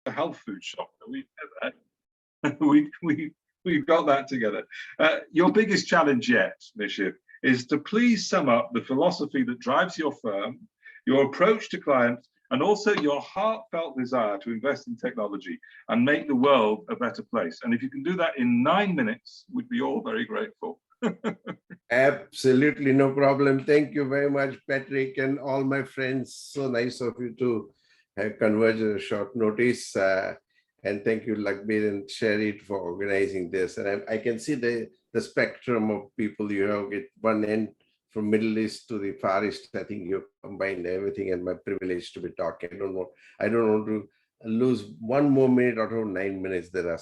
a health food shop. We we got that together. Your biggest challenge yet, Nishith, is to please sum up the philosophy that drives your firm, your approach to clients, and also your heartfelt desire to invest in technology and make the world a better place. And if you can do that in 9 minutes, we'd be all very grateful. Absolutely, no problem. Thank you very much, Patrick, and all my friends. So nice of you to have converged at a short notice. And thank you, Lakhbir and Sherit, for organizing this. And I can see the spectrum of people you have at one end, from Middle East to the Far East. I think you combined everything, and my privilege to be talking. I don't want to lose one more minute out of 9 minutes that are,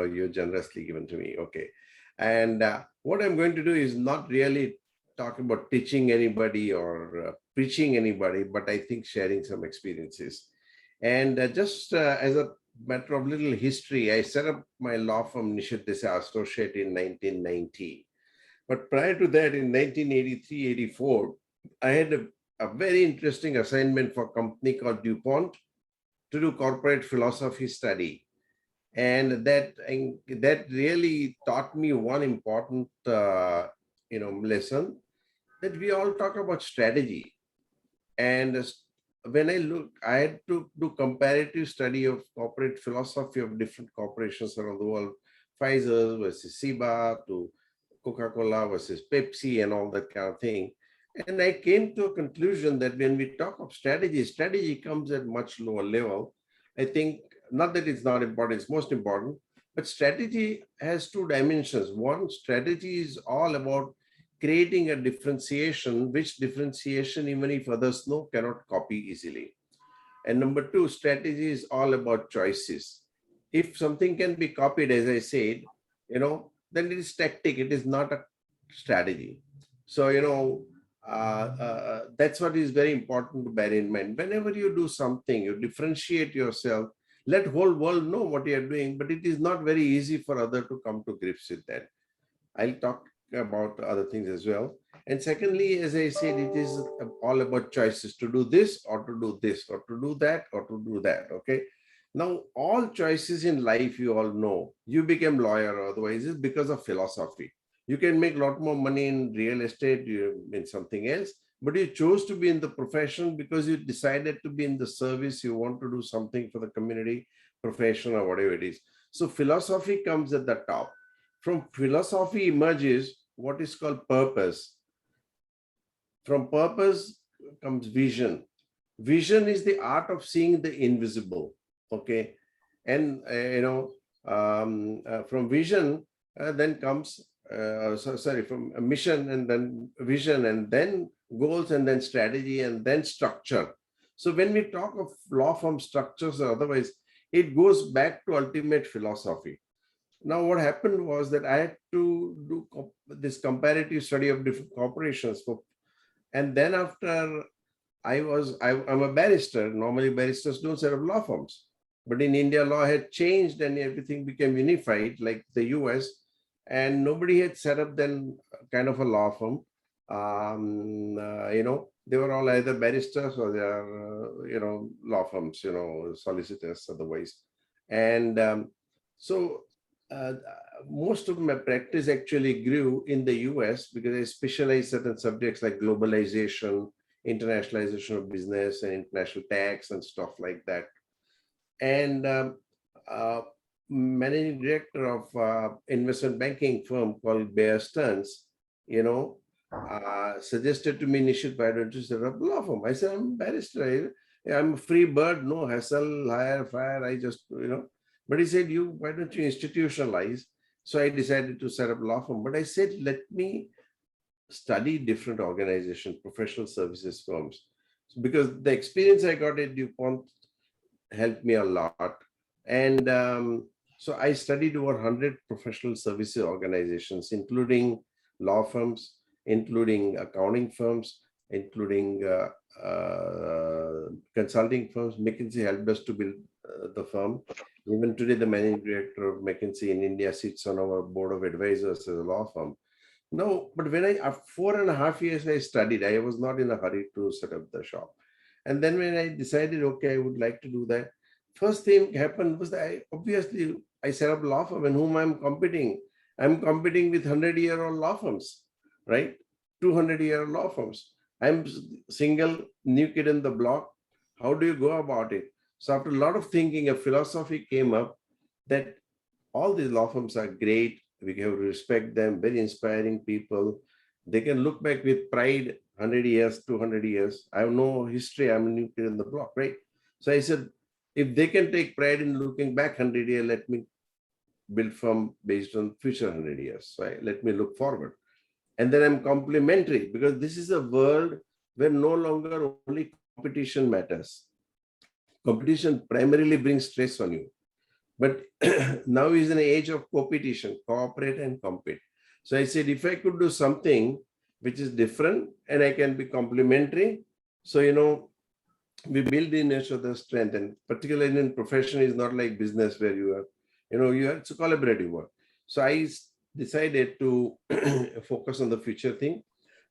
you generously given to me. Okay. And what I'm going to do is not really talk about teaching anybody or preaching anybody, but I think sharing some experiences. And just as a matter of little history, I set up my law firm Nishith Desai Associate in 1990. But prior to that, in 1983-84, I had a very interesting assignment for a company called DuPont to do corporate philosophy study. And that really taught me one important lesson, that we all talk about strategy. And when I had to do comparative study of corporate philosophy of different corporations around the world, Pfizer versus Ciba, to Coca-Cola versus Pepsi, and all that kind of thing. And I came to a conclusion that when we talk of strategy comes at much lower level. I think, not that it's not important, it's most important, but strategy has two dimensions. One, strategy is all about creating a differentiation, which differentiation, even if others know, cannot copy easily. And number two, strategy is all about choices. If something can be copied, as I said, then it is tactic, it is not a strategy. So, that's what is very important to bear in mind. Whenever you do something, you differentiate yourself, let whole world know what you are doing, but it is not very easy for other to come to grips with that. I'll talk about other things as well. And secondly, as I said, it is all about choices, to do this or to do this, or to do that or to do that. Okay. Now, all choices in life, you all know, you became lawyer, or otherwise it's because of philosophy. You can make a lot more money in real estate, in something else, but you chose to be in the profession because you decided to be in the service. You want to do something for the community, profession, or whatever it is. So philosophy comes at the top. From philosophy emerges what is called purpose. From purpose comes vision. Vision is the art of seeing the invisible. Okay. And, from vision, then comes, from a mission, and then vision, and then goals, and then strategy, and then structure. So when we talk of law firm structures or otherwise, it goes back to ultimate philosophy. Now, what happened was that I had to do this comparative study of different corporations. And then after I'm a barrister. Normally, barristers don't set up law firms. But in India, law had changed and everything became unified, like the US. And nobody had set up then kind of a law firm. They were all either barristers or they are, law firms, solicitors otherwise. And so most of my practice actually grew in the US because I specialized certain subjects like globalization, internationalization of business, and international tax and stuff like that. And managing director of investment banking firm called Bear Stearns, suggested to me, Nishith, why don't you set up a law firm? I said, I'm a barrister. I'm a free bird, no hassle, hire, fire. I just, But he said, why don't you institutionalize? So I decided to set up a law firm. But I said, let me study different organizations, professional services firms. Because the experience I got at DuPont helped me a lot. And so I studied over 100 professional services organizations, including law firms, including accounting firms, including consulting firms. McKinsey helped us to build the firm. Even today, the managing director of McKinsey in India sits on our board of advisors as a law firm. No, but when after 4.5 years I studied, I was not in a hurry to set up the shop. And then when I decided, okay, I would like to do that, first thing happened was that I set up law firm and whom I'm competing. I'm competing with 100-year-old law firms, right? 200-year law firms. I'm single new kid in the block. How do you go about it? So after a lot of thinking, a philosophy came up that all these law firms are great. We have to respect them, very inspiring people. They can look back with pride 100 years, 200 years. I have no history. I'm a new kid in the block, right? So I said, if they can take pride in looking back 100 years, let me build firm based on future 100 years. So let me look forward. And then I'm complementary because this is a world where no longer only competition matters. Competition primarily brings stress on you. But now is an age of competition, cooperate and compete. So I said, if I could do something which is different and I can be complementary, so, we build in each other's strength, and particularly in profession is not like business where you are, it's a collaborative work. So I decided to focus on the future thing.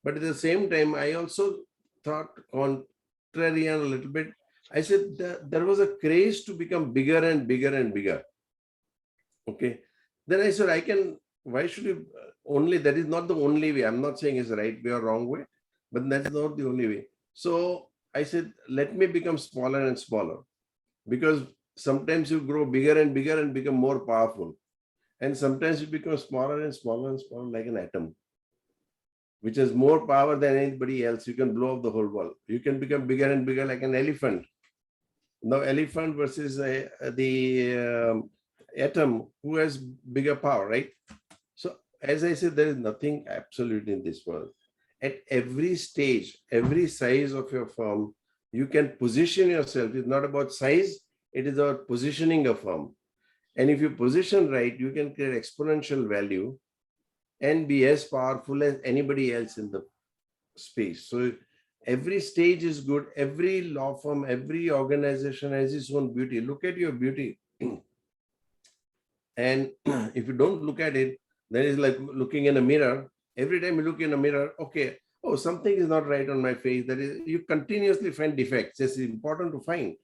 But at the same time, I also thought contrarian a little bit. I said there was a craze to become bigger and bigger and bigger. Okay. Then I said, why should you that is not the only way. I'm not saying it's the right way or wrong way, but that's not the only way. So I said, let me become smaller and smaller, because sometimes you grow bigger and bigger and become more powerful. And sometimes you become smaller and smaller and smaller like an atom, which has more power than anybody else. You can blow up the whole world. You can become bigger and bigger like an elephant. Now, elephant versus the atom, who has bigger power, right? So, as I said, there is nothing absolute in this world. At every stage, every size of your firm, you can position yourself. It's not about size, it is about positioning a firm. And if you position right, you can create exponential value and be as powerful as anybody else in the space. So every stage is good. Every law firm, every organization has its own beauty. Look at your beauty. And if you don't look at it, then it's like looking in a mirror. Every time you look in a mirror, okay, oh, something is not right on my face. That is, you continuously find defects. It's important to find.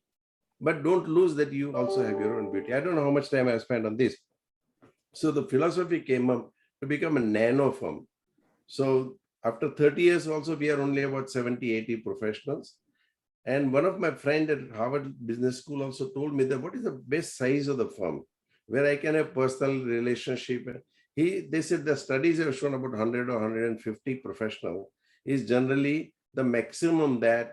But don't lose that you also have your own beauty. I don't know how much time I spent on this. So the philosophy came up to become a nano firm. So after 30 years also, we are only about 70, 80 professionals. And one of my friends at Harvard Business School also told me that what is the best size of the firm where I can have personal relationship. They said the studies have shown about 100 or 150 professional is generally the maximum that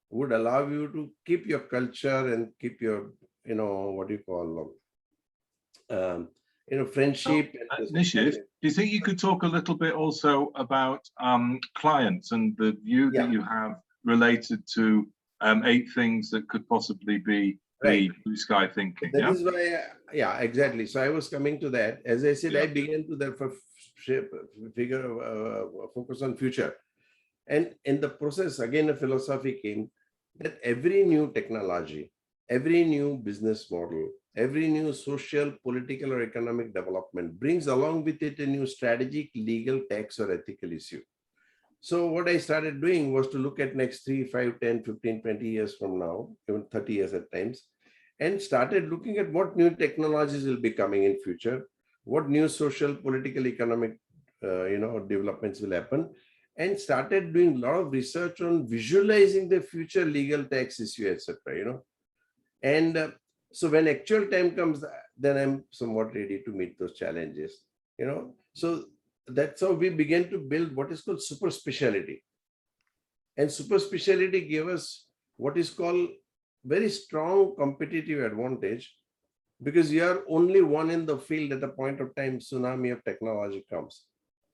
would allow you to keep your culture and keep your, what do you call, friendship. Nishith, do you think you could talk a little bit also about clients and the view that you have related to 8 things that could possibly be the blue sky thinking? That is why, exactly. So I was coming to that. As I said, I began to therefore focus on future. And in the process, again, a philosophy came that every new technology, every new business model, every new social, political, or economic development brings along with it a new strategic, legal, tax, or ethical issue. So what I started doing was to look at next 3, 5, 10, 15, 20 years from now, even 30 years at times, and started looking at what new technologies will be coming in future, what new social, political, economic, developments will happen, and started doing a lot of research on visualizing the future legal tax issue, etc. And so when actual time comes, then I'm somewhat ready to meet those challenges. So that's how we began to build what is called super specialty. And super specialty gave us what is called very strong competitive advantage, because you are only one in the field at a point of time tsunami of technology comes,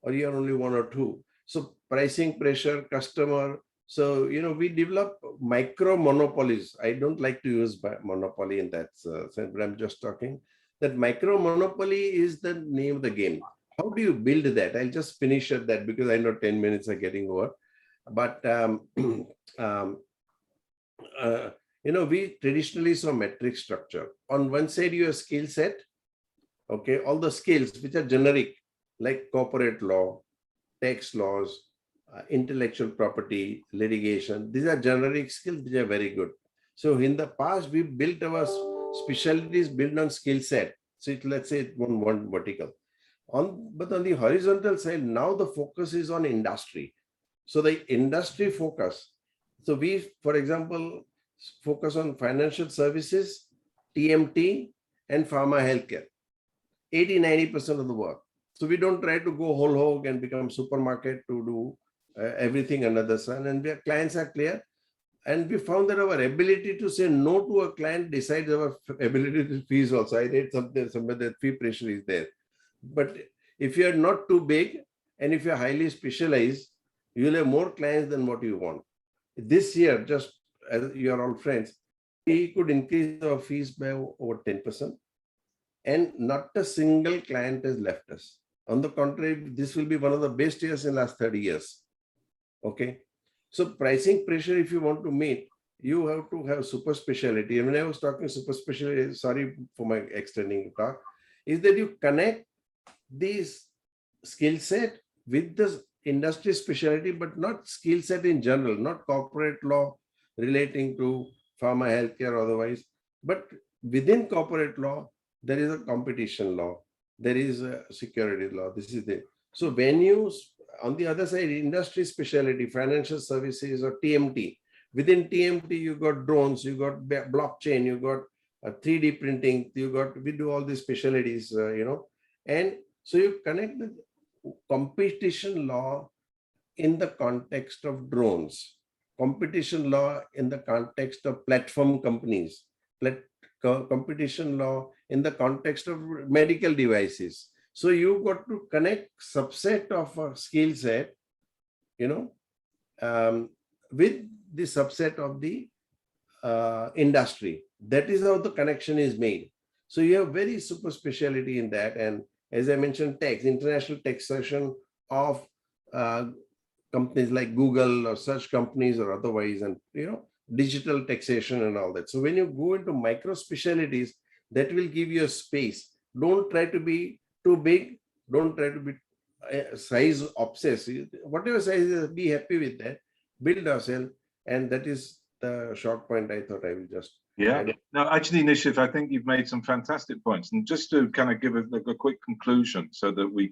or you are only one or two. So pricing pressure, customer. So, we develop micro monopolies. I don't like to use monopoly in that sense, but I'm just talking that micro monopoly is the name of the game. How do you build that? I'll just finish at that because I know 10 minutes are getting over. But, we traditionally saw metric structure. On one side, you have skill set. Okay, all the skills which are generic, like corporate law, tax laws, intellectual property, litigation. These are generic skills which are very good. So in the past, we built our specialty is built on skill set. So let's say one vertical. But on the horizontal side, now the focus is on industry. So the industry focus. So we, for example, focus on financial services, TMT, and pharma healthcare. 80-90% of the work. So we don't try to go whole hog and become supermarket to do everything under the sun. And our clients are clear. And we found that our ability to say no to a client decides our ability to fees also. I read something somewhere that fee pressure is there. But if you are not too big and if you're highly specialized, you'll have more clients than what you want. This year, just as you are all friends, we could increase our fees by over 10%. And not a single client has left us. On the contrary, this will be one of the best years in the last 30 years. Okay. So pricing pressure, if you want to meet, you have to have super specialty. And when I was talking super specialty, sorry for my extending talk, is that you connect these skill set with the industry specialty, but not skill set in general, not corporate law relating to pharma, healthcare, or otherwise, but within corporate law, there is a competition law, there is a security law. This is it. So when you, on the other side, industry specialty, financial services or TMT, within TMT, you got drones, you got blockchain, you got 3D printing, we do all these specialties, and so you connect the competition law in the context of drones, competition law in the context of platform companies, competition law in the context of medical devices. So you got to connect subset of a skill set, with the subset of the industry. That is how the connection is made. So you have very super specialty in that. And as I mentioned, tax, international taxation of companies like Google or search companies or otherwise, and digital taxation and all that. So when you go into micro specialties, that will give you a space. Don't try to be too big. Don't try to be size obsessed. Whatever size, be happy with that. Build ourselves, and that is the short point I thought I will just. Yeah. No, actually, Nishith, I think you've made some fantastic points. And just to kind of give a quick conclusion so that we